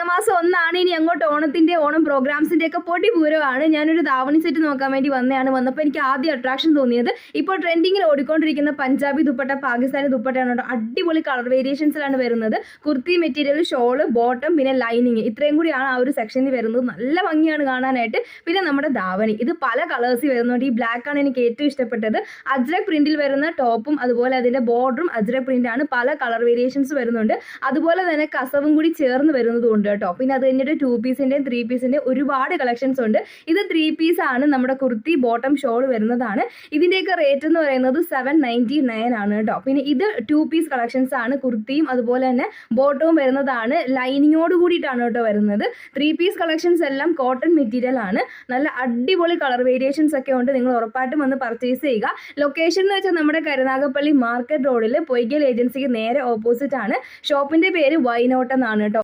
ചിങ്ങമാസം 1 ഇനി അങ്ങോട്ട് ഓണം പ്രോഗ്രാംസിന്റെ ഒക്കെ പൊടിപൂരമാണ്. ഞാനൊരു ധാവണി സെറ്റ് നോക്കാൻ വേണ്ടി വന്നപ്പോൾ എനിക്ക് ആദ്യം അട്രാക്ഷൻ തോന്നിയത് ഇപ്പോൾ ട്രെൻഡിങ്ങിൽ ഓടിക്കൊണ്ടിരിക്കുന്ന പഞ്ചാബി ദുപ്പട്ട, പാകിസ്ഥാനി ദുപ്പട്ടയാണ് കേട്ടോ. അടിപൊളി കളർ വേരിയേഷൻസിലാണ് വരുന്നത്. കുർത്തി മെറ്റീരിയൽ, ഷോള്, ബോട്ടം, പിന്നെ ലൈനിങ്, ഇത്രയും കൂടിയാണ് ആ ഒരു സെക്ഷനിൽ വരുന്നത്. നല്ല ഭംഗിയാണ് കാണാനായിട്ട്. പിന്നെ നമ്മുടെ ധാവണി, ഇത് പല കളേഴ്സിൽ വരുന്നുണ്ട്. ഈ ബ്ലാക്ക് ആണ് എനിക്ക് ഏറ്റവും ഇഷ്ടപ്പെട്ടത്. അജ്രക് പ്രിന്റിൽ വരുന്ന ടോപ്പും അതുപോലെ അതിന്റെ ബോർഡറും അജ്രക് പ്രിന്റ് ആണ്. പല കളർ വേരിയേഷൻസ് വരുന്നുണ്ട്. അതുപോലെ തന്നെ കസവും കൂടി ചേർന്ന് വരുന്നതും ഉണ്ട് കേട്ടോ. പിന്നെ അത് കഴിഞ്ഞിട്ട് 2 പീസിന്റെയും 3 പീസിന്റെയും ഒരുപാട് കളക്ഷൻസ് ഉണ്ട്. ഇത് 3 പീസ് ആണ്. നമ്മുടെ കുർത്തി, ബോട്ടം, ഷോൾ വരുന്നതാണ്. ഇതിന്റെയൊക്കെ റേറ്റ് എന്ന് പറയുന്നത് 799 ആണ് കേട്ടോ. പിന്നെ ഇത് 2 പീസ് കളക്ഷൻസ് ആണ്. കുർത്തിയും അതുപോലെ തന്നെ ബോട്ടവും വരുന്നതാണ്. ലൈനിങ്ങോട് കൂടിയിട്ടാണ് കേട്ടോ വരുന്നത്. 3 പീസ് കളക്ഷൻസ് എല്ലാം കോട്ടൺ മെറ്റീരിയൽ ആണ്. നല്ല അടിപൊളി കളർ വേരിയേഷൻസ് ഒക്കെ ഉണ്ട്. നിങ്ങൾ ഉറപ്പായിട്ടും വന്ന് പർച്ചേസ് ചെയ്യുക. ലൊക്കേഷൻ എന്ന് വെച്ചാൽ നമ്മുടെ കരുനാഗപ്പള്ളി മാർക്കറ്റ് റോഡിൽ പൊയ്കൽ ഏജൻസിക്ക് നേരെ ഓപ്പോസിറ്റ് ആണ്. ഷോപ്പിന്റെ പേര് വൈനോട്ട് എന്നാണ് കേട്ടോ.